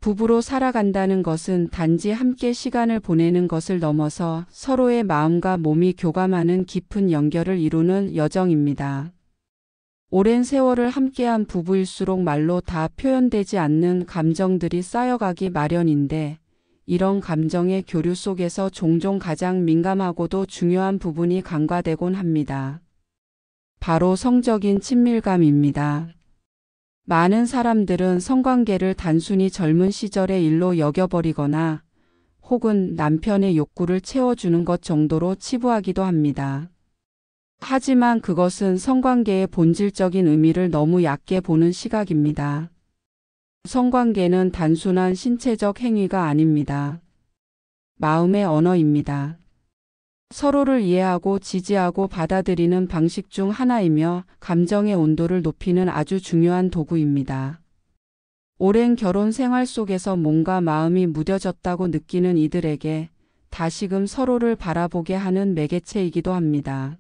부부로 살아간다는 것은 단지 함께 시간을 보내는 것을 넘어서 서로의 마음과 몸이 교감하는 깊은 연결을 이루는 여정입니다. 오랜 세월을 함께한 부부일수록 말로 다 표현되지 않는 감정들이 쌓여가기 마련인데, 이런 감정의 교류 속에서 종종 가장 민감하고도 중요한 부분이 간과되곤 합니다. 바로 성적인 친밀감입니다. 많은 사람들은 성관계를 단순히 젊은 시절의 일로 여겨버리거나 혹은 남편의 욕구를 채워주는 것 정도로 치부하기도 합니다. 하지만 그것은 성관계의 본질적인 의미를 너무 얕게 보는 시각입니다. 성관계는 단순한 신체적 행위가 아닙니다. 마음의 언어입니다. 서로를 이해하고 지지하고 받아들이는 방식 중 하나이며 감정의 온도를 높이는 아주 중요한 도구입니다. 오랜 결혼 생활 속에서 몸과 마음이 무뎌졌다고 느끼는 이들에게 다시금 서로를 바라보게 하는 매개체이기도 합니다.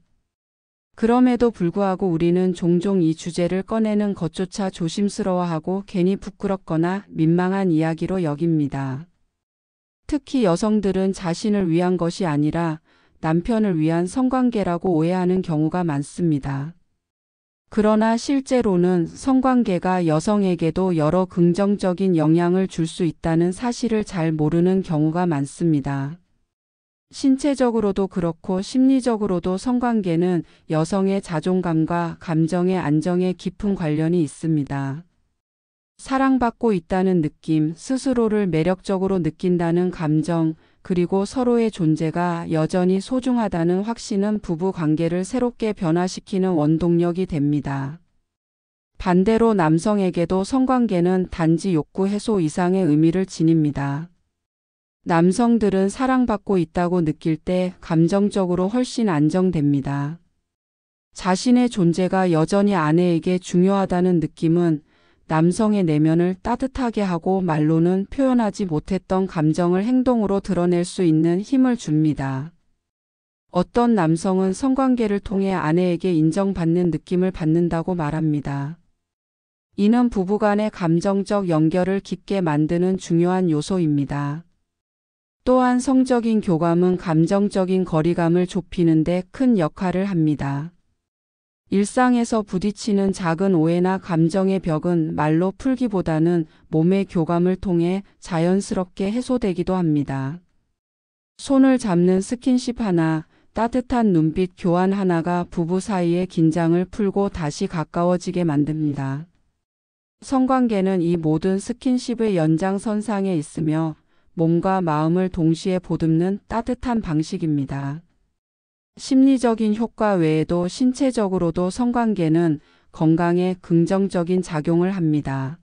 그럼에도 불구하고 우리는 종종 이 주제를 꺼내는 것조차 조심스러워하고 괜히 부끄럽거나 민망한 이야기로 여깁니다. 특히 여성들은 자신을 위한 것이 아니라 남편을 위한 성관계라고 오해하는 경우가 많습니다. 그러나 실제로는 성관계가 여성에게도 여러 긍정적인 영향을 줄 수 있다는 사실을 잘 모르는 경우가 많습니다. 신체적으로도 그렇고 심리적으로도 성관계는 여성의 자존감과 감정의 안정에 깊은 관련이 있습니다. 사랑받고 있다는 느낌, 스스로를 매력적으로 느낀다는 감정, 그리고 서로의 존재가 여전히 소중하다는 확신은 부부 관계를 새롭게 변화시키는 원동력이 됩니다. 반대로 남성에게도 성관계는 단지 욕구 해소 이상의 의미를 지닙니다. 남성들은 사랑받고 있다고 느낄 때 감정적으로 훨씬 안정됩니다. 자신의 존재가 여전히 아내에게 중요하다는 느낌은 남성의 내면을 따뜻하게 하고 말로는 표현하지 못했던 감정을 행동으로 드러낼 수 있는 힘을 줍니다. 어떤 남성은 성관계를 통해 아내에게 인정받는 느낌을 받는다고 말합니다. 이는 부부간의 감정적 연결을 깊게 만드는 중요한 요소입니다. 또한 성적인 교감은 감정적인 거리감을 좁히는 데 큰 역할을 합니다. 일상에서 부딪히는 작은 오해나 감정의 벽은 말로 풀기보다는 몸의 교감을 통해 자연스럽게 해소되기도 합니다. 손을 잡는 스킨십 하나, 따뜻한 눈빛 교환 하나가 부부 사이의 긴장을 풀고 다시 가까워지게 만듭니다. 성관계는 이 모든 스킨십의 연장선상에 있으며 몸과 마음을 동시에 보듬는 따뜻한 방식입니다. 심리적인 효과 외에도 신체적으로도 성관계는 건강에 긍정적인 작용을 합니다.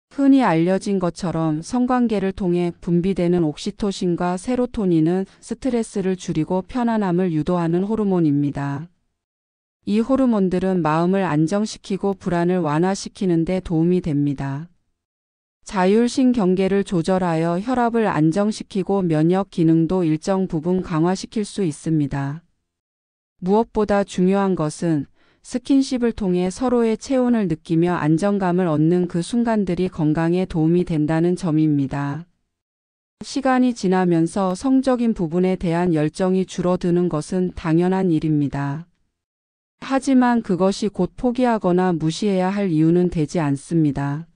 흔히 알려진 것처럼 성관계를 통해 분비되는 옥시토신과 세로토닌은 스트레스를 줄이고 편안함을 유도하는 호르몬입니다. 이 호르몬들은 마음을 안정시키고 불안을 완화시키는 데 도움이 됩니다. 자율신경계를 조절하여 혈압을 안정시키고 면역 기능도 일정 부분 강화시킬 수 있습니다. 무엇보다 중요한 것은 스킨십을 통해 서로의 체온을 느끼며 안정감을 얻는 그 순간들이 건강에 도움이 된다는 점입니다. 시간이 지나면서 성적인 부분에 대한 열정이 줄어드는 것은 당연한 일입니다. 하지만 그것이 곧 포기하거나 무시해야 할 이유는 되지 않습니다.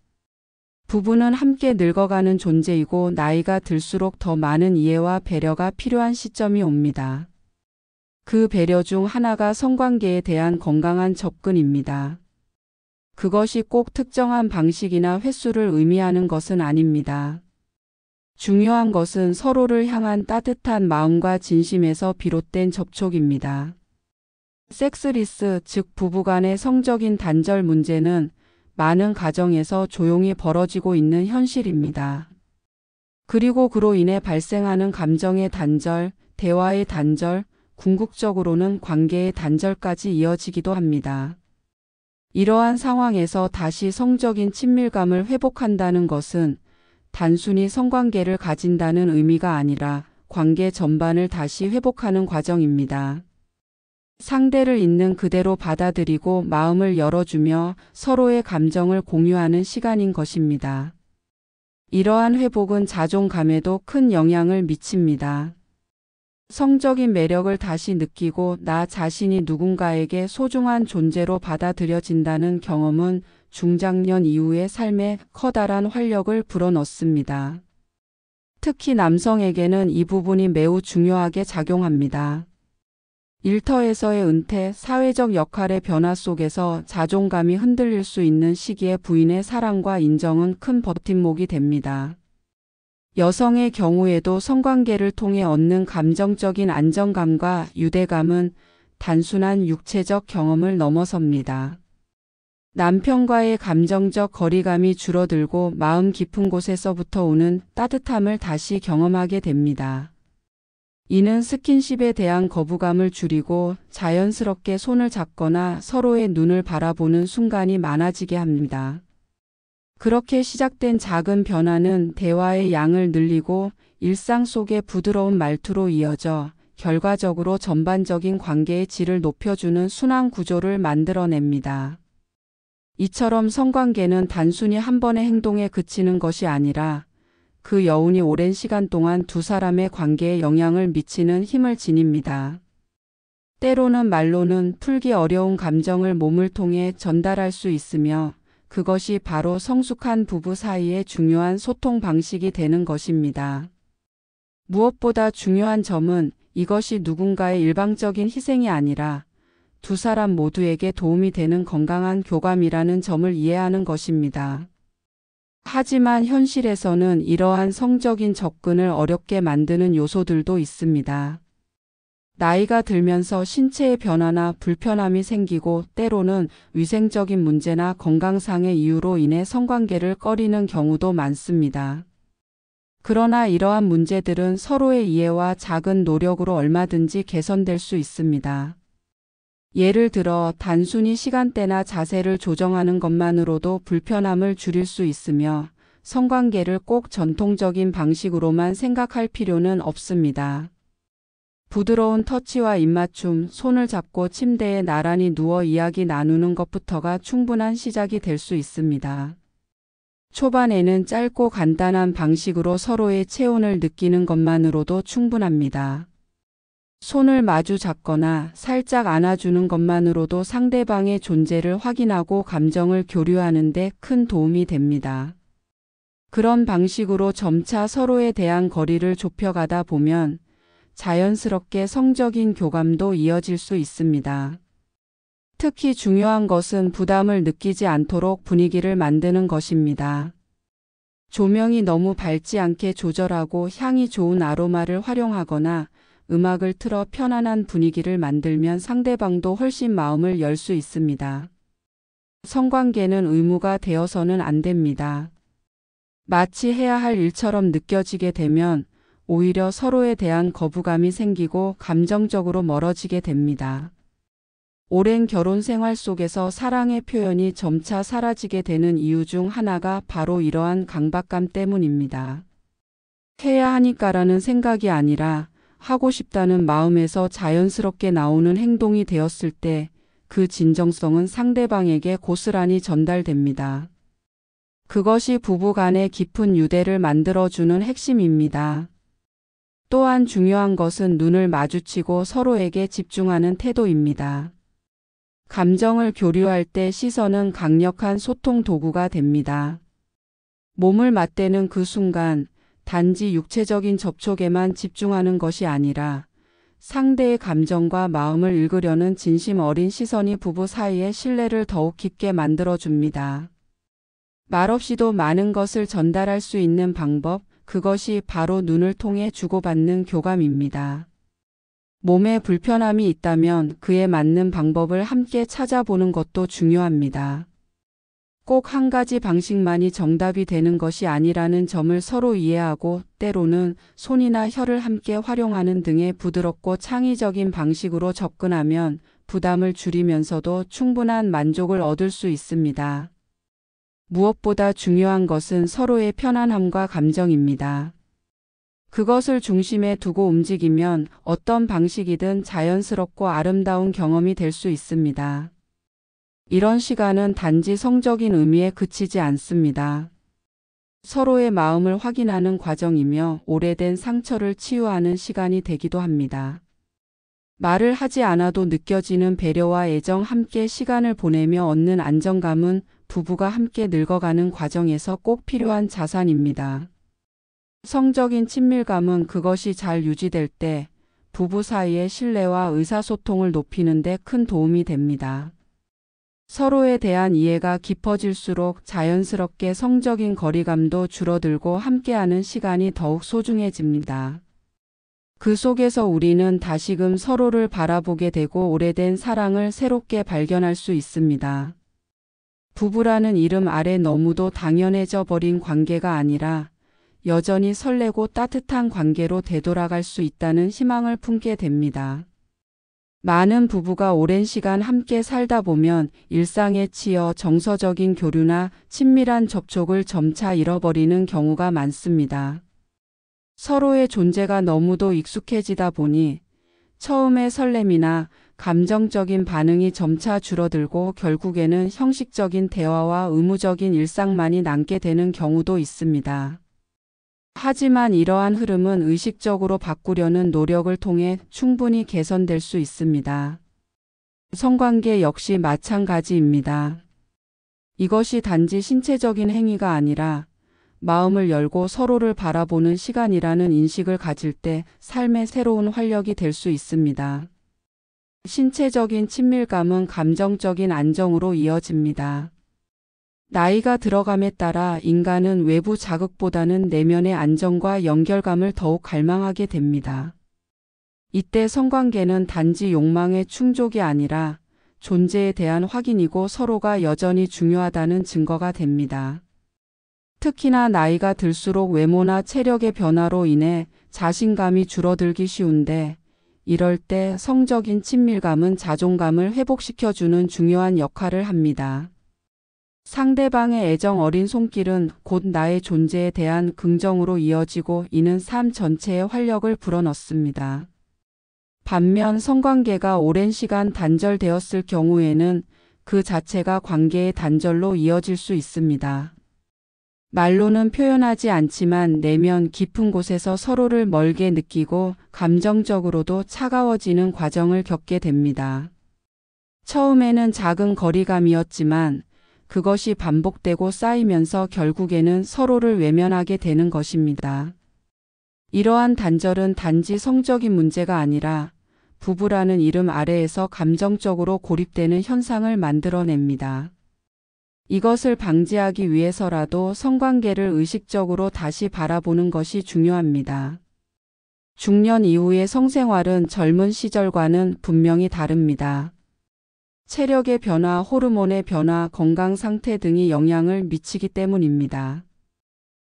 부부는 함께 늙어가는 존재이고 나이가 들수록 더 많은 이해와 배려가 필요한 시점이 옵니다. 그 배려 중 하나가 성관계에 대한 건강한 접근입니다. 그것이 꼭 특정한 방식이나 횟수를 의미하는 것은 아닙니다. 중요한 것은 서로를 향한 따뜻한 마음과 진심에서 비롯된 접촉입니다. 섹스리스, 즉 부부간의 성적인 단절 문제는 많은 가정에서 조용히 벌어지고 있는 현실입니다. 그리고 그로 인해 발생하는 감정의 단절, 대화의 단절, 궁극적으로는 관계의 단절까지 이어지기도 합니다. 이러한 상황에서 다시 성적인 친밀감을 회복한다는 것은 단순히 성관계를 가진다는 의미가 아니라 관계 전반을 다시 회복하는 과정입니다. 상대를 있는 그대로 받아들이고 마음을 열어주며 서로의 감정을 공유하는 시간인 것입니다. 이러한 회복은 자존감에도 큰 영향을 미칩니다. 성적인 매력을 다시 느끼고 나 자신이 누군가에게 소중한 존재로 받아들여진다는 경험은 중장년 이후의 삶에 커다란 활력을 불어넣습니다. 특히 남성에게는 이 부분이 매우 중요하게 작용합니다. 일터에서의 은퇴, 사회적 역할의 변화 속에서 자존감이 흔들릴 수 있는 시기에 부인의 사랑과 인정은 큰 버팀목이 됩니다. 여성의 경우에도 성관계를 통해 얻는 감정적인 안정감과 유대감은 단순한 육체적 경험을 넘어섭니다. 남편과의 감정적 거리감이 줄어들고 마음 깊은 곳에서부터 오는 따뜻함을 다시 경험하게 됩니다. 이는 스킨십에 대한 거부감을 줄이고 자연스럽게 손을 잡거나 서로의 눈을 바라보는 순간이 많아지게 합니다. 그렇게 시작된 작은 변화는 대화의 양을 늘리고 일상 속의 부드러운 말투로 이어져 결과적으로 전반적인 관계의 질을 높여주는 순환 구조를 만들어냅니다. 이처럼 성관계는 단순히 한 번의 행동에 그치는 것이 아니라 그 여운이 오랜 시간 동안 두 사람의 관계에 영향을 미치는 힘을 지닙니다. 때로는 말로는 풀기 어려운 감정을 몸을 통해 전달할 수 있으며 그것이 바로 성숙한 부부 사이의 중요한 소통 방식이 되는 것입니다. 무엇보다 중요한 점은 이것이 누군가의 일방적인 희생이 아니라 두 사람 모두에게 도움이 되는 건강한 교감이라는 점을 이해하는 것입니다. 하지만 현실에서는 이러한 성적인 접근을 어렵게 만드는 요소들도 있습니다. 나이가 들면서 신체의 변화나 불편함이 생기고 때로는 위생적인 문제나 건강상의 이유로 인해 성관계를 꺼리는 경우도 많습니다. 그러나 이러한 문제들은 서로의 이해와 작은 노력으로 얼마든지 개선될 수 있습니다. 예를 들어 단순히 시간대나 자세를 조정하는 것만으로도 불편함을 줄일 수 있으며 성관계를 꼭 전통적인 방식으로만 생각할 필요는 없습니다. 부드러운 터치와 입맞춤, 손을 잡고 침대에 나란히 누워 이야기 나누는 것부터가 충분한 시작이 될 수 있습니다. 초반에는 짧고 간단한 방식으로 서로의 체온을 느끼는 것만으로도 충분합니다. 손을 마주 잡거나 살짝 안아주는 것만으로도 상대방의 존재를 확인하고 감정을 교류하는 데 큰 도움이 됩니다. 그런 방식으로 점차 서로에 대한 거리를 좁혀가다 보면 자연스럽게 성적인 교감도 이어질 수 있습니다. 특히 중요한 것은 부담을 느끼지 않도록 분위기를 만드는 것입니다. 조명이 너무 밝지 않게 조절하고 향이 좋은 아로마를 활용하거나 음악을 틀어 편안한 분위기를 만들면 상대방도 훨씬 마음을 열 수 있습니다. 성관계는 의무가 되어서는 안 됩니다. 마치 해야 할 일처럼 느껴지게 되면 오히려 서로에 대한 거부감이 생기고 감정적으로 멀어지게 됩니다. 오랜 결혼 생활 속에서 사랑의 표현이 점차 사라지게 되는 이유 중 하나가 바로 이러한 강박감 때문입니다. 해야 하니까라는 생각이 아니라 하고 싶다는 마음에서 자연스럽게 나오는 행동이 되었을 때 그 진정성은 상대방에게 고스란히 전달됩니다. 그것이 부부 간의 깊은 유대를 만들어주는 핵심입니다. 또한 중요한 것은 눈을 마주치고 서로에게 집중하는 태도입니다. 감정을 교류할 때 시선은 강력한 소통 도구가 됩니다. 몸을 맞대는 그 순간 단지 육체적인 접촉에만 집중하는 것이 아니라 상대의 감정과 마음을 읽으려는 진심 어린 시선이 부부 사이의 신뢰를 더욱 깊게 만들어줍니다. 말없이도 많은 것을 전달할 수 있는 방법, 그것이 바로 눈을 통해 주고받는 교감입니다. 몸에 불편함이 있다면 그에 맞는 방법을 함께 찾아보는 것도 중요합니다. 꼭 한 가지 방식만이 정답이 되는 것이 아니라는 점을 서로 이해하고 때로는 손이나 혀를 함께 활용하는 등의 부드럽고 창의적인 방식으로 접근하면 부담을 줄이면서도 충분한 만족을 얻을 수 있습니다. 무엇보다 중요한 것은 서로의 편안함과 감정입니다. 그것을 중심에 두고 움직이면 어떤 방식이든 자연스럽고 아름다운 경험이 될 수 있습니다. 이런 시간은 단지 성적인 의미에 그치지 않습니다. 서로의 마음을 확인하는 과정이며 오래된 상처를 치유하는 시간이 되기도 합니다. 말을 하지 않아도 느껴지는 배려와 애정, 함께 시간을 보내며 얻는 안정감은 부부가 함께 늙어가는 과정에서 꼭 필요한 자산입니다. 성적인 친밀감은 그것이 잘 유지될 때 부부 사이의 신뢰와 의사소통을 높이는 데 큰 도움이 됩니다. 서로에 대한 이해가 깊어질수록 자연스럽게 성적인 거리감도 줄어들고 함께하는 시간이 더욱 소중해집니다. 그 속에서 우리는 다시금 서로를 바라보게 되고 오래된 사랑을 새롭게 발견할 수 있습니다. 부부라는 이름 아래 너무도 당연해져 버린 관계가 아니라 여전히 설레고 따뜻한 관계로 되돌아갈 수 있다는 희망을 품게 됩니다. 많은 부부가 오랜 시간 함께 살다 보면 일상에 치여 정서적인 교류나 친밀한 접촉을 점차 잃어버리는 경우가 많습니다. 서로의 존재가 너무도 익숙해지다 보니 처음의 설렘이나 감정적인 반응이 점차 줄어들고 결국에는 형식적인 대화와 의무적인 일상만이 남게 되는 경우도 있습니다. 하지만 이러한 흐름은 의식적으로 바꾸려는 노력을 통해 충분히 개선될 수 있습니다. 성관계 역시 마찬가지입니다. 이것이 단지 신체적인 행위가 아니라 마음을 열고 서로를 바라보는 시간이라는 인식을 가질 때 삶의 새로운 활력이 될 수 있습니다. 신체적인 친밀감은 감정적인 안정으로 이어집니다. 나이가 들어감에 따라 인간은 외부 자극보다는 내면의 안정과 연결감을 더욱 갈망하게 됩니다. 이때 성관계는 단지 욕망의 충족이 아니라 존재에 대한 확인이고 서로가 여전히 중요하다는 증거가 됩니다. 특히나 나이가 들수록 외모나 체력의 변화로 인해 자신감이 줄어들기 쉬운데 이럴 때 성적인 친밀감은 자존감을 회복시켜주는 중요한 역할을 합니다. 상대방의 애정 어린 손길은 곧 나의 존재에 대한 긍정으로 이어지고 이는 삶 전체에 활력을 불어넣습니다. 반면 성관계가 오랜 시간 단절되었을 경우에는 그 자체가 관계의 단절로 이어질 수 있습니다. 말로는 표현하지 않지만 내면 깊은 곳에서 서로를 멀게 느끼고 감정적으로도 차가워지는 과정을 겪게 됩니다. 처음에는 작은 거리감이었지만 그것이 반복되고 쌓이면서 결국에는 서로를 외면하게 되는 것입니다. 이러한 단절은 단지 성적인 문제가 아니라 부부라는 이름 아래에서 감정적으로 고립되는 현상을 만들어냅니다. 이것을 방지하기 위해서라도 성관계를 의식적으로 다시 바라보는 것이 중요합니다. 중년 이후의 성생활은 젊은 시절과는 분명히 다릅니다. 체력의 변화, 호르몬의 변화, 건강 상태 등이 영향을 미치기 때문입니다.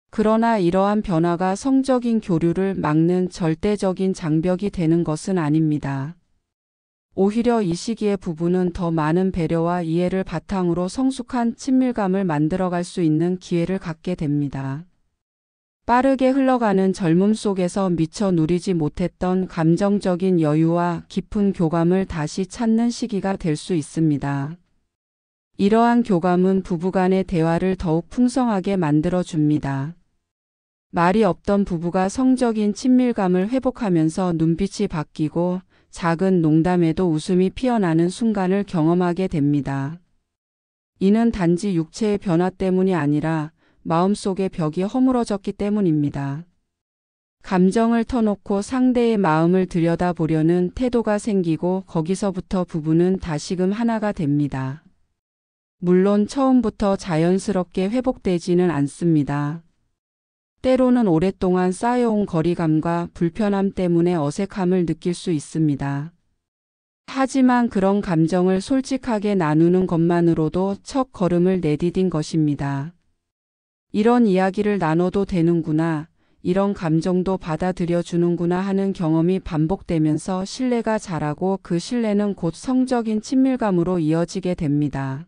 그러나 이러한 변화가 성적인 교류를 막는 절대적인 장벽이 되는 것은 아닙니다. 오히려 이 시기에 부부는 더 많은 배려와 이해를 바탕으로 성숙한 친밀감을 만들어갈 수 있는 기회를 갖게 됩니다. 빠르게 흘러가는 젊음 속에서 미처 누리지 못했던 감정적인 여유와 깊은 교감을 다시 찾는 시기가 될 수 있습니다. 이러한 교감은 부부간의 대화를 더욱 풍성하게 만들어줍니다. 말이 없던 부부가 성적인 친밀감을 회복하면서 눈빛이 바뀌고 작은 농담에도 웃음이 피어나는 순간을 경험하게 됩니다. 이는 단지 육체의 변화 때문이 아니라 마음속의 벽이 허물어졌기 때문입니다. 감정을 터놓고 상대의 마음을 들여다보려는 태도가 생기고 거기서부터 부부는 다시금 하나가 됩니다. 물론 처음부터 자연스럽게 회복되지는 않습니다. 때로는 오랫동안 쌓여온 거리감과 불편함 때문에 어색함을 느낄 수 있습니다. 하지만 그런 감정을 솔직하게 나누는 것만으로도 첫 걸음을 내디딘 것입니다. 이런 이야기를 나눠도 되는구나, 이런 감정도 받아들여 주는구나 하는 경험이 반복되면서 신뢰가 자라고 그 신뢰는 곧 성적인 친밀감으로 이어지게 됩니다.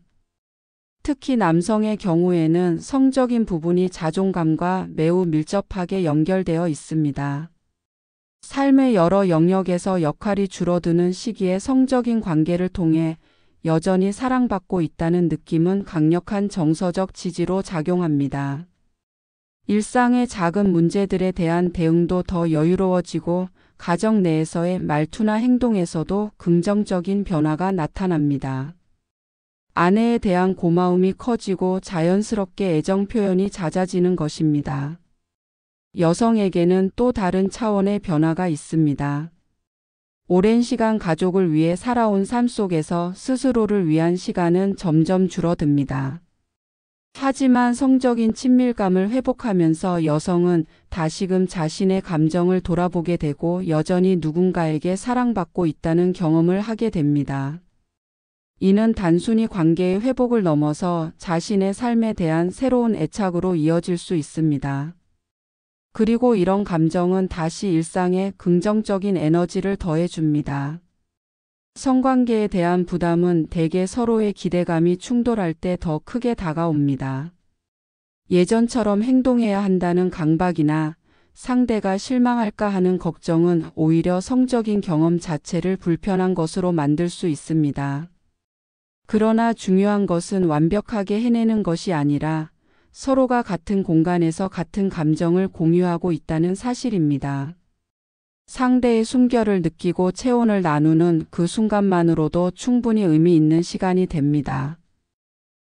특히 남성의 경우에는 성적인 부분이 자존감과 매우 밀접하게 연결되어 있습니다. 삶의 여러 영역에서 역할이 줄어드는 시기에 성적인 관계를 통해 여전히 사랑받고 있다는 느낌은 강력한 정서적 지지로 작용합니다. 일상의 작은 문제들에 대한 대응도 더 여유로워지고 가정 내에서의 말투나 행동에서도 긍정적인 변화가 나타납니다. 아내에 대한 고마움이 커지고 자연스럽게 애정 표현이 잦아지는 것입니다. 여성에게는 또 다른 차원의 변화가 있습니다. 오랜 시간 가족을 위해 살아온 삶 속에서 스스로를 위한 시간은 점점 줄어듭니다. 하지만 성적인 친밀감을 회복하면서 여성은 다시금 자신의 감정을 돌아보게 되고 여전히 누군가에게 사랑받고 있다는 경험을 하게 됩니다. 이는 단순히 관계의 회복을 넘어서 자신의 삶에 대한 새로운 애착으로 이어질 수 있습니다. 그리고 이런 감정은 다시 일상에 긍정적인 에너지를 더해줍니다. 성관계에 대한 부담은 대개 서로의 기대감이 충돌할 때 더 크게 다가옵니다. 예전처럼 행동해야 한다는 강박이나 상대가 실망할까 하는 걱정은 오히려 성적인 경험 자체를 불편한 것으로 만들 수 있습니다. 그러나 중요한 것은 완벽하게 해내는 것이 아니라 서로가 같은 공간에서 같은 감정을 공유하고 있다는 사실입니다. 상대의 숨결을 느끼고 체온을 나누는 그 순간만으로도 충분히 의미 있는 시간이 됩니다.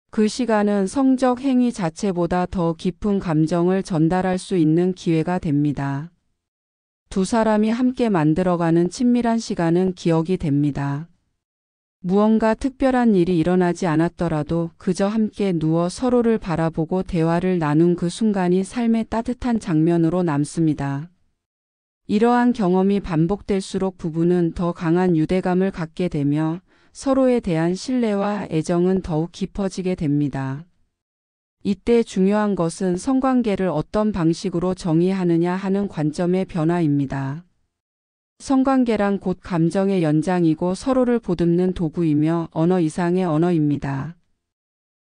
그 시간은 성적 행위 자체보다 더 깊은 감정을 전달할 수 있는 기회가 됩니다. 두 사람이 함께 만들어가는 친밀한 시간은 기억이 됩니다. 무언가 특별한 일이 일어나지 않았더라도 그저 함께 누워 서로를 바라보고 대화를 나눈 그 순간이 삶의 따뜻한 장면으로 남습니다. 이러한 경험이 반복될수록 부부는 더 강한 유대감을 갖게 되며 서로에 대한 신뢰와 애정은 더욱 깊어지게 됩니다. 이때 중요한 것은 성관계를 어떤 방식으로 정의하느냐 하는 관점의 변화입니다. 성관계란 곧 감정의 연장이고 서로를 보듬는 도구이며 언어 이상의 언어입니다.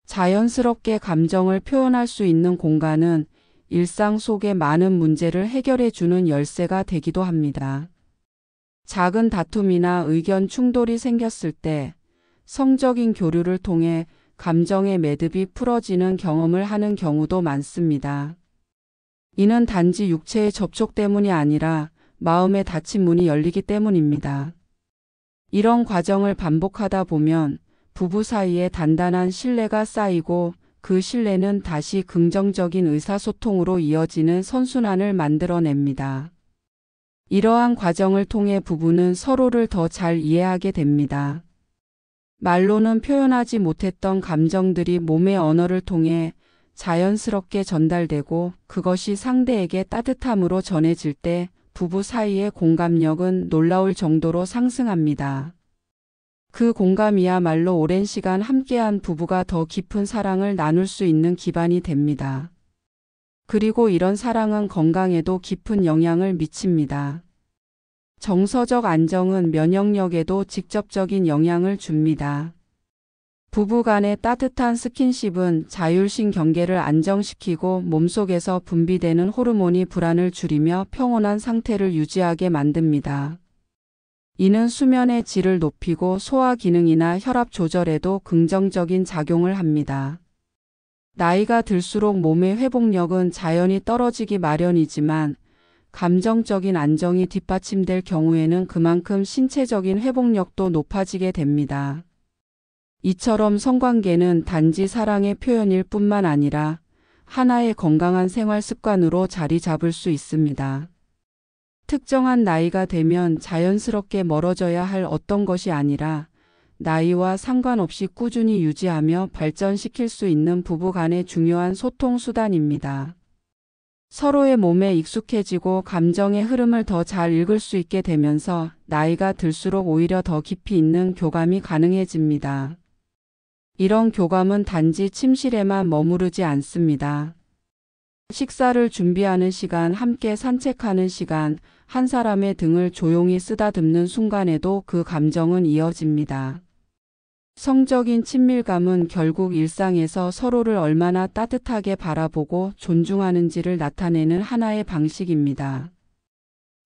자연스럽게 감정을 표현할 수 있는 공간은 일상 속의 많은 문제를 해결해 주는 열쇠가 되기도 합니다. 작은 다툼이나 의견 충돌이 생겼을 때 성적인 교류를 통해 감정의 매듭이 풀어지는 경험을 하는 경우도 많습니다. 이는 단지 육체의 접촉 때문이 아니라 마음의 닫힌 문이 열리기 때문입니다. 이런 과정을 반복하다 보면 부부 사이에 단단한 신뢰가 쌓이고 그 신뢰는 다시 긍정적인 의사소통으로 이어지는 선순환을 만들어냅니다. 이러한 과정을 통해 부부는 서로를 더 잘 이해하게 됩니다. 말로는 표현하지 못했던 감정들이 몸의 언어를 통해 자연스럽게 전달되고 그것이 상대에게 따뜻함으로 전해질 때 부부 사이의 공감력은 놀라울 정도로 상승합니다. 그 공감이야말로 오랜 시간 함께한 부부가 더 깊은 사랑을 나눌 수 있는 기반이 됩니다. 그리고 이런 사랑은 건강에도 깊은 영향을 미칩니다. 정서적 안정은 면역력에도 직접적인 영향을 줍니다. 부부 간의 따뜻한 스킨십은 자율신경계를 안정시키고 몸속에서 분비되는 호르몬이 불안을 줄이며 평온한 상태를 유지하게 만듭니다. 이는 수면의 질을 높이고 소화 기능이나 혈압 조절에도 긍정적인 작용을 합니다. 나이가 들수록 몸의 회복력은 자연히 떨어지기 마련이지만 감정적인 안정이 뒷받침될 경우에는 그만큼 신체적인 회복력도 높아지게 됩니다. 이처럼 성관계는 단지 사랑의 표현일 뿐만 아니라 하나의 건강한 생활 습관으로 자리 잡을 수 있습니다. 특정한 나이가 되면 자연스럽게 멀어져야 할 어떤 것이 아니라 나이와 상관없이 꾸준히 유지하며 발전시킬 수 있는 부부 간의 중요한 소통 수단입니다. 서로의 몸에 익숙해지고 감정의 흐름을 더 잘 읽을 수 있게 되면서 나이가 들수록 오히려 더 깊이 있는 교감이 가능해집니다. 이런 교감은 단지 침실에만 머무르지 않습니다. 식사를 준비하는 시간, 함께 산책하는 시간, 한 사람의 등을 조용히 쓰다듬는 순간에도 그 감정은 이어집니다. 성적인 친밀감은 결국 일상에서 서로를 얼마나 따뜻하게 바라보고 존중하는지를 나타내는 하나의 방식입니다.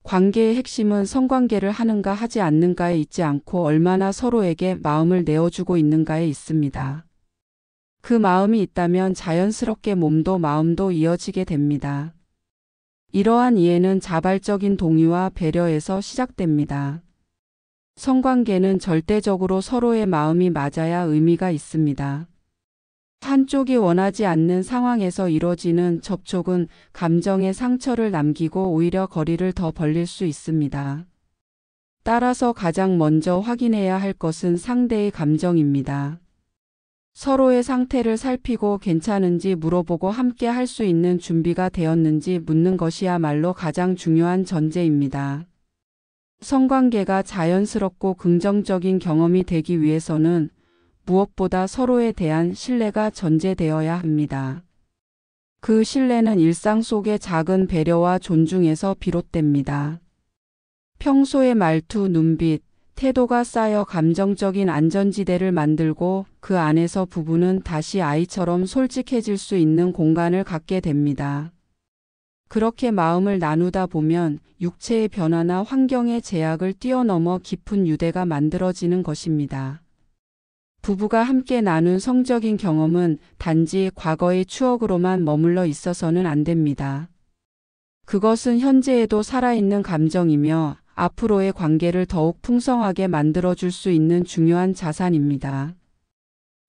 관계의 핵심은 성관계를 하는가 하지 않는가에 있지 않고 얼마나 서로에게 마음을 내어주고 있는가에 있습니다. 그 마음이 있다면 자연스럽게 몸도 마음도 이어지게 됩니다. 이러한 이해는 자발적인 동의와 배려에서 시작됩니다. 성관계는 절대적으로 서로의 마음이 맞아야 의미가 있습니다. 한쪽이 원하지 않는 상황에서 이루어지는 접촉은 감정의 상처를 남기고 오히려 거리를 더 벌릴 수 있습니다. 따라서 가장 먼저 확인해야 할 것은 상대의 감정입니다. 서로의 상태를 살피고 괜찮은지 물어보고 함께 할 수 있는 준비가 되었는지 묻는 것이야말로 가장 중요한 전제입니다. 성관계가 자연스럽고 긍정적인 경험이 되기 위해서는 무엇보다 서로에 대한 신뢰가 전제되어야 합니다. 그 신뢰는 일상 속의 작은 배려와 존중에서 비롯됩니다. 평소의 말투, 눈빛, 태도가 쌓여 감정적인 안전지대를 만들고 그 안에서 부부는 다시 아이처럼 솔직해질 수 있는 공간을 갖게 됩니다. 그렇게 마음을 나누다 보면 육체의 변화나 환경의 제약을 뛰어넘어 깊은 유대가 만들어지는 것입니다. 부부가 함께 나눈 성적인 경험은 단지 과거의 추억으로만 머물러 있어서는 안 됩니다. 그것은 현재에도 살아있는 감정이며 앞으로의 관계를 더욱 풍성하게 만들어줄 수 있는 중요한 자산입니다.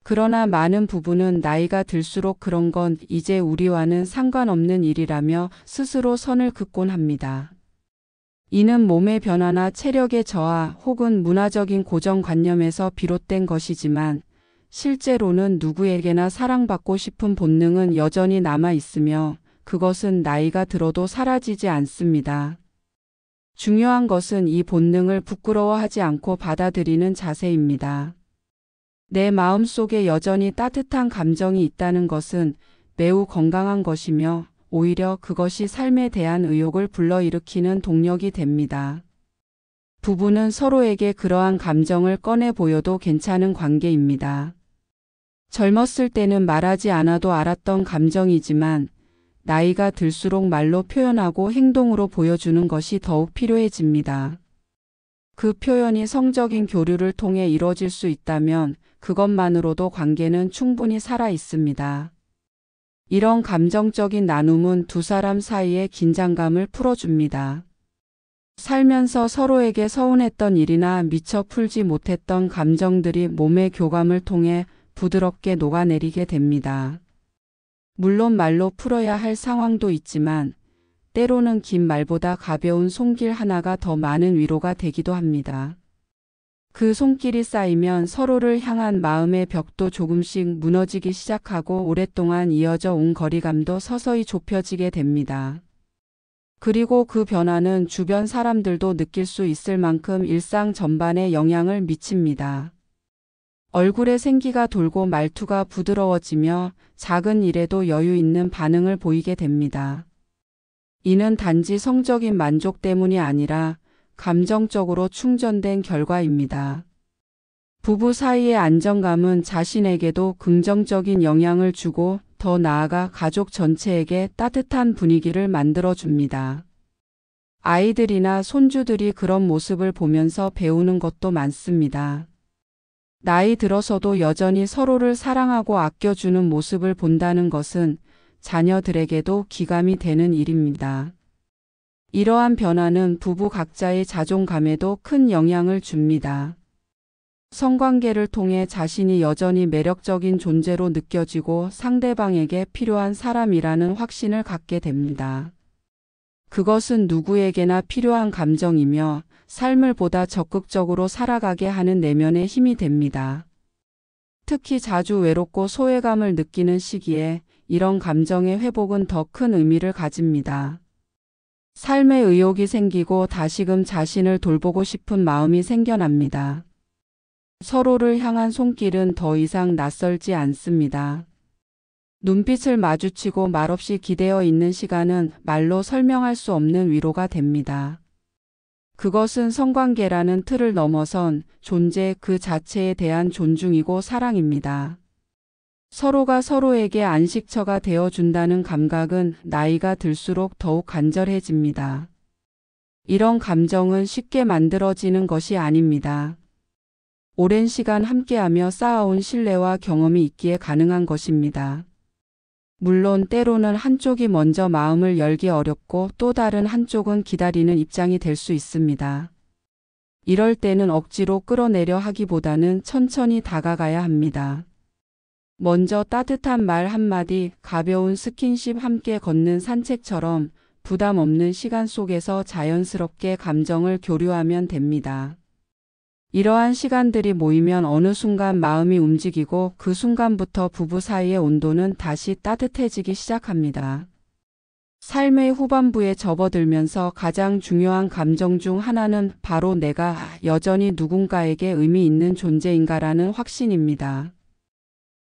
그러나 많은 부부는 나이가 들수록 그런 건 이제 우리와는 상관없는 일이라며 스스로 선을 긋곤 합니다. 이는 몸의 변화나 체력의 저하 혹은 문화적인 고정관념에서 비롯된 것이지만 실제로는 누구에게나 사랑받고 싶은 본능은 여전히 남아 있으며 그것은 나이가 들어도 사라지지 않습니다. 중요한 것은 이 본능을 부끄러워하지 않고 받아들이는 자세입니다. 내 마음 속에 여전히 따뜻한 감정이 있다는 것은 매우 건강한 것이며 오히려 그것이 삶에 대한 의욕을 불러일으키는 동력이 됩니다. 부부는 서로에게 그러한 감정을 꺼내 보여도 괜찮은 관계입니다. 젊었을 때는 말하지 않아도 알았던 감정이지만 나이가 들수록 말로 표현하고 행동으로 보여주는 것이 더욱 필요해집니다. 그 표현이 성적인 교류를 통해 이루어질 수 있다면 그것만으로도 관계는 충분히 살아 있습니다. 이런 감정적인 나눔은 두 사람 사이의 긴장감을 풀어줍니다. 살면서 서로에게 서운했던 일이나 미처 풀지 못했던 감정들이 몸의 교감을 통해 부드럽게 녹아내리게 됩니다. 물론 말로 풀어야 할 상황도 있지만 때로는 긴 말보다 가벼운 손길 하나가 더 많은 위로가 되기도 합니다. 그 손길이 쌓이면 서로를 향한 마음의 벽도 조금씩 무너지기 시작하고 오랫동안 이어져 온 거리감도 서서히 좁혀지게 됩니다. 그리고 그 변화는 주변 사람들도 느낄 수 있을 만큼 일상 전반에 영향을 미칩니다. 얼굴에 생기가 돌고 말투가 부드러워지며 작은 일에도 여유 있는 반응을 보이게 됩니다. 이는 단지 성적인 만족 때문이 아니라 감정적으로 충전된 결과입니다. 부부 사이의 안정감은 자신에게도 긍정적인 영향을 주고 더 나아가 가족 전체에게 따뜻한 분위기를 만들어줍니다. 아이들이나 손주들이 그런 모습을 보면서 배우는 것도 많습니다. 나이 들어서도 여전히 서로를 사랑하고 아껴주는 모습을 본다는 것은 자녀들에게도 기감이 되는 일입니다. 이러한 변화는 부부 각자의 자존감에도 큰 영향을 줍니다. 성관계를 통해 자신이 여전히 매력적인 존재로 느껴지고 상대방에게 필요한 사람이라는 확신을 갖게 됩니다. 그것은 누구에게나 필요한 감정이며 삶을 보다 적극적으로 살아가게 하는 내면의 힘이 됩니다. 특히 자주 외롭고 소외감을 느끼는 시기에 이런 감정의 회복은 더 큰 의미를 가집니다. 삶의 의욕이 생기고 다시금 자신을 돌보고 싶은 마음이 생겨납니다. 서로를 향한 손길은 더 이상 낯설지 않습니다. 눈빛을 마주치고 말없이 기대어 있는 시간은 말로 설명할 수 없는 위로가 됩니다. 그것은 성관계라는 틀을 넘어선 존재 그 자체에 대한 존중이고 사랑입니다. 서로가 서로에게 안식처가 되어준다는 감각은 나이가 들수록 더욱 간절해집니다. 이런 감정은 쉽게 만들어지는 것이 아닙니다. 오랜 시간 함께하며 쌓아온 신뢰와 경험이 있기에 가능한 것입니다. 물론 때로는 한쪽이 먼저 마음을 열기 어렵고 또 다른 한쪽은 기다리는 입장이 될 수 있습니다. 이럴 때는 억지로 끌어내려 하기보다는 천천히 다가가야 합니다. 먼저 따뜻한 말 한마디, 가벼운 스킨십, 함께 걷는 산책처럼 부담 없는 시간 속에서 자연스럽게 감정을 교류하면 됩니다. 이러한 시간들이 모이면 어느 순간 마음이 움직이고 그 순간부터 부부 사이의 온도는 다시 따뜻해지기 시작합니다. 삶의 후반부에 접어들면서 가장 중요한 감정 중 하나는 바로 내가 여전히 누군가에게 의미 있는 존재인가라는 확신입니다.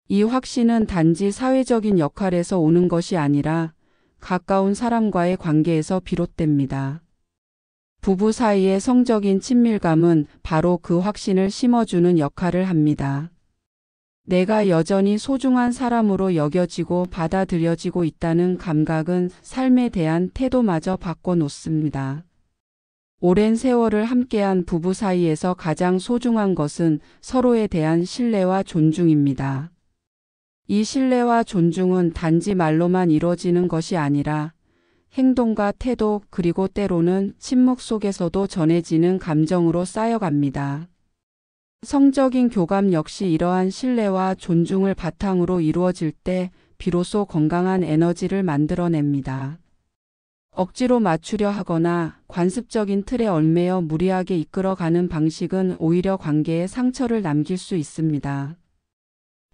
이 확신은 단지 사회적인 역할에서 오는 것이 아니라 가까운 사람과의 관계에서 비롯됩니다. 부부 사이의 성적인 친밀감은 바로 그 확신을 심어주는 역할을 합니다. 내가 여전히 소중한 사람으로 여겨지고 받아들여지고 있다는 감각은 삶에 대한 태도마저 바꿔놓습니다. 오랜 세월을 함께한 부부 사이에서 가장 소중한 것은 서로에 대한 신뢰와 존중입니다. 이 신뢰와 존중은 단지 말로만 이루어지는 것이 아니라 행동과 태도, 그리고 때로는 침묵 속에서도 전해지는 감정으로 쌓여갑니다. 성적인 교감 역시 이러한 신뢰와 존중을 바탕으로 이루어질 때 비로소 건강한 에너지를 만들어냅니다. 억지로 맞추려 하거나 관습적인 틀에 얽매여 무리하게 이끌어가는 방식은 오히려 관계에 상처를 남길 수 있습니다.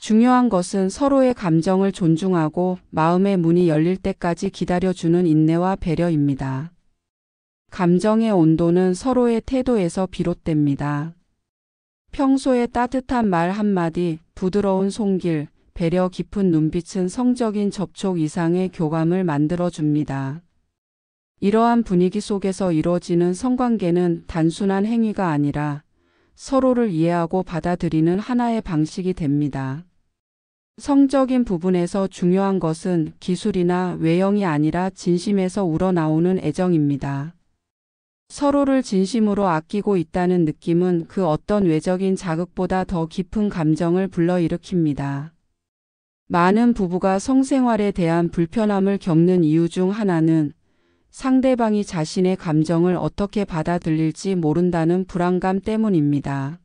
중요한 것은 서로의 감정을 존중하고 마음의 문이 열릴 때까지 기다려주는 인내와 배려입니다. 감정의 온도는 서로의 태도에서 비롯됩니다. 평소에 따뜻한 말 한마디, 부드러운 손길, 배려 깊은 눈빛은 성적인 접촉 이상의 교감을 만들어줍니다. 이러한 분위기 속에서 이루어지는 성관계는 단순한 행위가 아니라 서로를 이해하고 받아들이는 하나의 방식이 됩니다. 성적인 부분에서 중요한 것은 기술이나 외형이 아니라 진심에서 우러나오는 애정입니다. 서로를 진심으로 아끼고 있다는 느낌은 그 어떤 외적인 자극보다 더 깊은 감정을 불러일으킵니다. 많은 부부가 성생활에 대한 불편함을 겪는 이유 중 하나는 상대방이 자신의 감정을 어떻게 받아들일지 모른다는 불안감 때문입니다.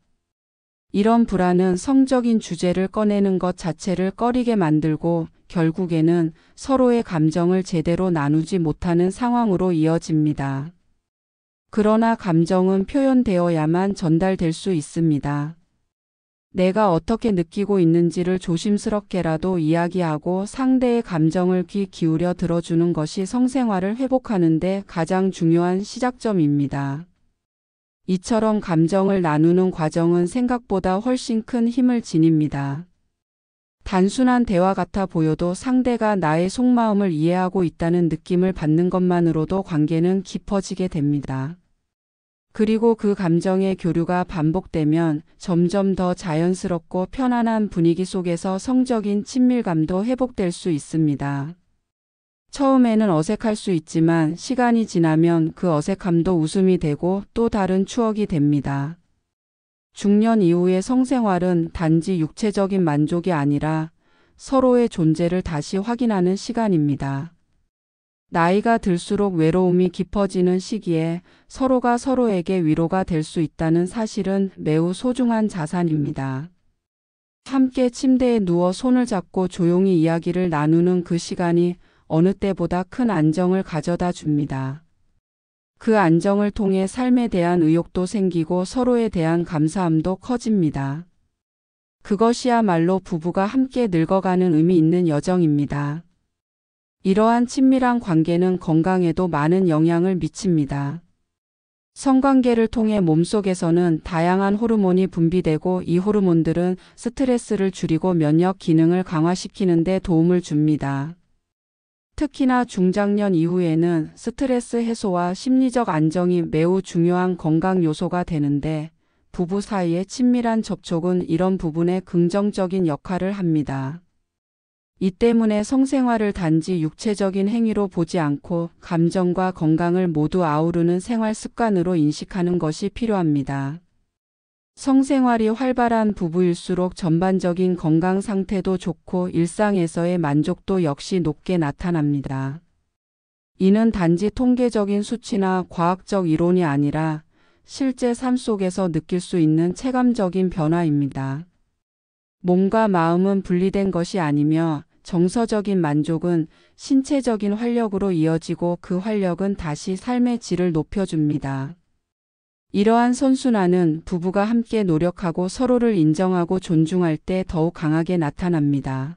이런 불안은 성적인 주제를 꺼내는 것 자체를 꺼리게 만들고 결국에는 서로의 감정을 제대로 나누지 못하는 상황으로 이어집니다. 그러나 감정은 표현되어야만 전달될 수 있습니다. 내가 어떻게 느끼고 있는지를 조심스럽게라도 이야기하고 상대의 감정을 귀 기울여 들어주는 것이 성생활을 회복하는 데 가장 중요한 시작점입니다. 이처럼 감정을 나누는 과정은 생각보다 훨씬 큰 힘을 지닙니다. 단순한 대화 같아 보여도 상대가 나의 속마음을 이해하고 있다는 느낌을 받는 것만으로도 관계는 깊어지게 됩니다. 그리고 그 감정의 교류가 반복되면 점점 더 자연스럽고 편안한 분위기 속에서 성적인 친밀감도 회복될 수 있습니다. 처음에는 어색할 수 있지만 시간이 지나면 그 어색함도 웃음이 되고 또 다른 추억이 됩니다. 중년 이후의 성생활은 단지 육체적인 만족이 아니라 서로의 존재를 다시 확인하는 시간입니다. 나이가 들수록 외로움이 깊어지는 시기에 서로가 서로에게 위로가 될 수 있다는 사실은 매우 소중한 자산입니다. 함께 침대에 누워 손을 잡고 조용히 이야기를 나누는 그 시간이 어느 때보다 큰 안정을 가져다 줍니다. 그 안정을 통해 삶에 대한 의욕도 생기고 서로에 대한 감사함도 커집니다. 그것이야말로 부부가 함께 늙어가는 의미 있는 여정입니다. 이러한 친밀한 관계는 건강에도 많은 영향을 미칩니다. 성관계를 통해 몸속에서는 다양한 호르몬이 분비되고 이 호르몬들은 스트레스를 줄이고 면역 기능을 강화시키는 데 도움을 줍니다. 특히나 중장년 이후에는 스트레스 해소와 심리적 안정이 매우 중요한 건강 요소가 되는데 부부 사이의 친밀한 접촉은 이런 부분에 긍정적인 역할을 합니다. 이 때문에 성생활을 단지 육체적인 행위로 보지 않고 감정과 건강을 모두 아우르는 생활 습관으로 인식하는 것이 필요합니다. 성생활이 활발한 부부일수록 전반적인 건강 상태도 좋고 일상에서의 만족도 역시 높게 나타납니다. 이는 단지 통계적인 수치나 과학적 이론이 아니라 실제 삶 속에서 느낄 수 있는 체감적인 변화입니다. 몸과 마음은 분리된 것이 아니며 정서적인 만족은 신체적인 활력으로 이어지고 그 활력은 다시 삶의 질을 높여줍니다. 이러한 선순환은 부부가 함께 노력하고 서로를 인정하고 존중할 때 더욱 강하게 나타납니다.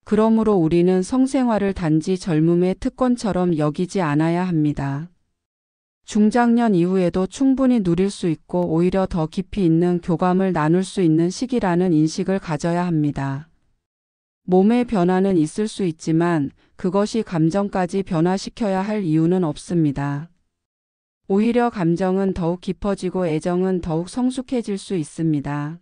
그러므로 우리는 성생활을 단지 젊음의 특권처럼 여기지 않아야 합니다. 중장년 이후에도 충분히 누릴 수 있고 오히려 더 깊이 있는 교감을 나눌 수 있는 시기라는 인식을 가져야 합니다. 몸의 변화는 있을 수 있지만 그것이 감정까지 변화시켜야 할 이유는 없습니다. 오히려 감정은 더욱 깊어지고 애정은 더욱 성숙해질 수 있습니다.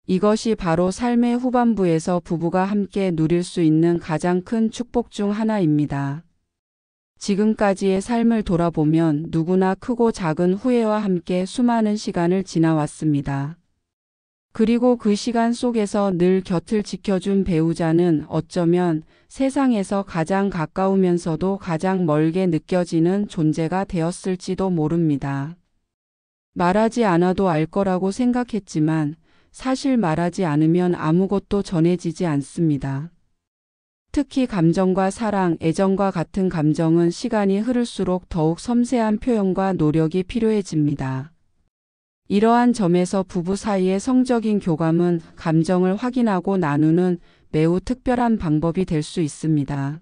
이것이 바로 삶의 후반부에서 부부가 함께 누릴 수 있는 가장 큰 축복 중 하나입니다. 지금까지의 삶을 돌아보면 누구나 크고 작은 후회와 함께 수많은 시간을 지나왔습니다. 그리고 그 시간 속에서 늘 곁을 지켜준 배우자는 어쩌면 세상에서 가장 가까우면서도 가장 멀게 느껴지는 존재가 되었을지도 모릅니다. 말하지 않아도 알 거라고 생각했지만 사실 말하지 않으면 아무것도 전해지지 않습니다. 특히 감정과 사랑, 애정과 같은 감정은 시간이 흐를수록 더욱 섬세한 표현과 노력이 필요해집니다. 이러한 점에서 부부 사이의 성적인 교감은 감정을 확인하고 나누는 매우 특별한 방법이 될 수 있습니다.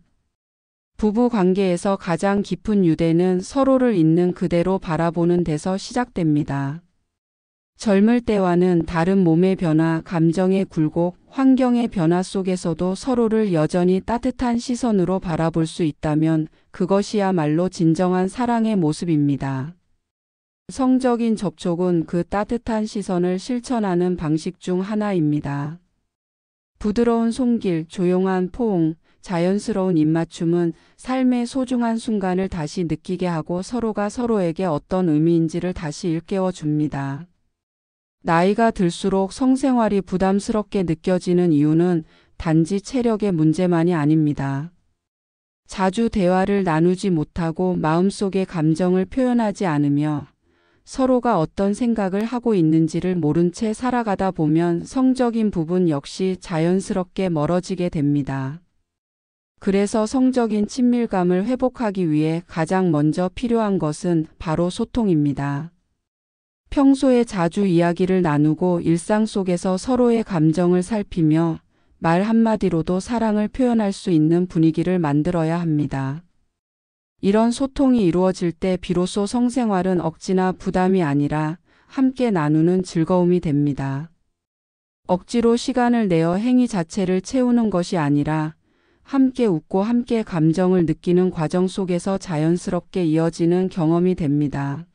부부 관계에서 가장 깊은 유대는 서로를 있는 그대로 바라보는 데서 시작됩니다. 젊을 때와는 다른 몸의 변화, 감정의 굴곡, 환경의 변화 속에서도 서로를 여전히 따뜻한 시선으로 바라볼 수 있다면 그것이야말로 진정한 사랑의 모습입니다. 성적인 접촉은 그 따뜻한 시선을 실천하는 방식 중 하나입니다. 부드러운 손길, 조용한 포옹, 자연스러운 입맞춤은 삶의 소중한 순간을 다시 느끼게 하고 서로가 서로에게 어떤 의미인지를 다시 일깨워 줍니다. 나이가 들수록 성생활이 부담스럽게 느껴지는 이유는 단지 체력의 문제만이 아닙니다. 자주 대화를 나누지 못하고 마음속의 감정을 표현하지 않으며 서로가 어떤 생각을 하고 있는지를 모른 채 살아가다 보면 성적인 부분 역시 자연스럽게 멀어지게 됩니다. 그래서 성적인 친밀감을 회복하기 위해 가장 먼저 필요한 것은 바로 소통입니다. 평소에 자주 이야기를 나누고 일상 속에서 서로의 감정을 살피며 말 한마디로도 사랑을 표현할 수 있는 분위기를 만들어야 합니다. 이런 소통이 이루어질 때 비로소 성생활은 억지나 부담이 아니라 함께 나누는 즐거움이 됩니다. 억지로 시간을 내어 행위 자체를 채우는 것이 아니라 함께 웃고 함께 감정을 느끼는 과정 속에서 자연스럽게 이어지는 경험이 됩니다.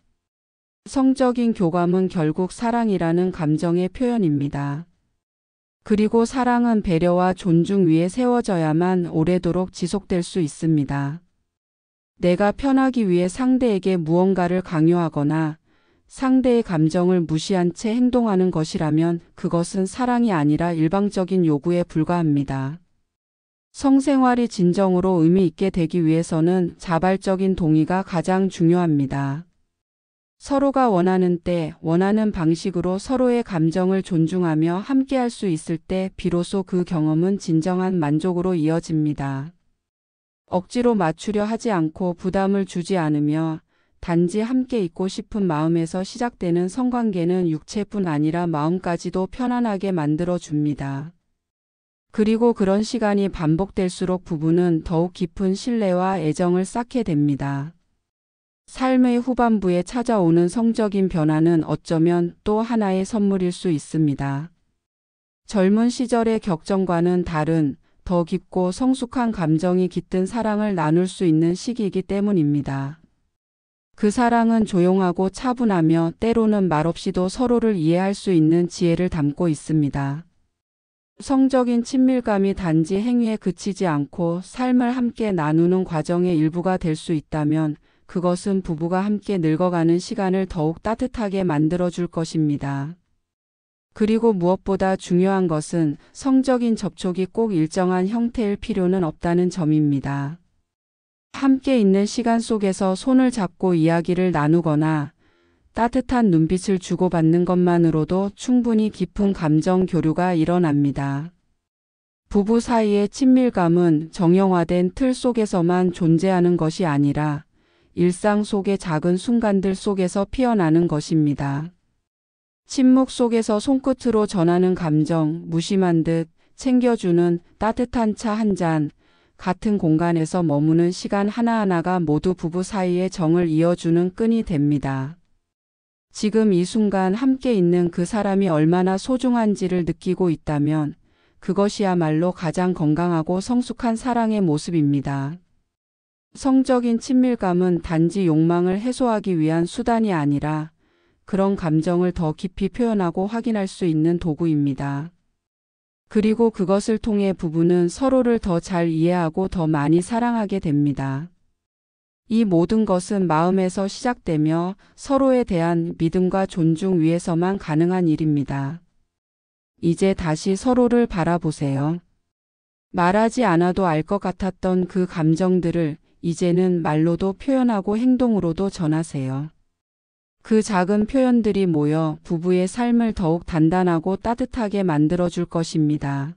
성적인 교감은 결국 사랑이라는 감정의 표현입니다. 그리고 사랑은 배려와 존중 위에 세워져야만 오래도록 지속될 수 있습니다. 내가 편하기 위해 상대에게 무언가를 강요하거나 상대의 감정을 무시한 채 행동하는 것이라면 그것은 사랑이 아니라 일방적인 요구에 불과합니다. 성생활이 진정으로 의미 있게 되기 위해서는 자발적인 동의가 가장 중요합니다. 서로가 원하는 때, 원하는 방식으로 서로의 감정을 존중하며 함께할 수 있을 때 비로소 그 경험은 진정한 만족으로 이어집니다. 억지로 맞추려 하지 않고 부담을 주지 않으며 단지 함께 있고 싶은 마음에서 시작되는 성관계는 육체뿐 아니라 마음까지도 편안하게 만들어 줍니다. 그리고 그런 시간이 반복될수록 부부는 더욱 깊은 신뢰와 애정을 쌓게 됩니다. 삶의 후반부에 찾아오는 성적인 변화는 어쩌면 또 하나의 선물일 수 있습니다. 젊은 시절의 격정과는 다른 더 깊고 성숙한 감정이 깃든 사랑을 나눌 수 있는 시기이기 때문입니다. 그 사랑은 조용하고 차분하며 때로는 말없이도 서로를 이해할 수 있는 지혜를 담고 있습니다. 성적인 친밀감이 단지 행위에 그치지 않고 삶을 함께 나누는 과정의 일부가 될 수 있다면 그것은 부부가 함께 늙어가는 시간을 더욱 따뜻하게 만들어줄 것입니다. 그리고 무엇보다 중요한 것은 성적인 접촉이 꼭 일정한 형태일 필요는 없다는 점입니다. 함께 있는 시간 속에서 손을 잡고 이야기를 나누거나 따뜻한 눈빛을 주고받는 것만으로도 충분히 깊은 감정 교류가 일어납니다. 부부 사이의 친밀감은 정형화된 틀 속에서만 존재하는 것이 아니라 일상 속의 작은 순간들 속에서 피어나는 것입니다. 침묵 속에서 손끝으로 전하는 감정, 무심한 듯 챙겨주는 따뜻한 차 한 잔, 같은 공간에서 머무는 시간 하나하나가 모두 부부 사이의 정을 이어주는 끈이 됩니다. 지금 이 순간 함께 있는 그 사람이 얼마나 소중한지를 느끼고 있다면 그것이야말로 가장 건강하고 성숙한 사랑의 모습입니다. 성적인 친밀감은 단지 욕망을 해소하기 위한 수단이 아니라 그런 감정을 더 깊이 표현하고 확인할 수 있는 도구입니다. 그리고 그것을 통해 부부는 서로를 더 잘 이해하고 더 많이 사랑하게 됩니다. 이 모든 것은 마음에서 시작되며 서로에 대한 믿음과 존중 위에서만 가능한 일입니다. 이제 다시 서로를 바라보세요. 말하지 않아도 알 것 같았던 그 감정들을 이제는 말로도 표현하고 행동으로도 전하세요. 그 작은 표현들이 모여 부부의 삶을 더욱 단단하고 따뜻하게 만들어줄 것입니다.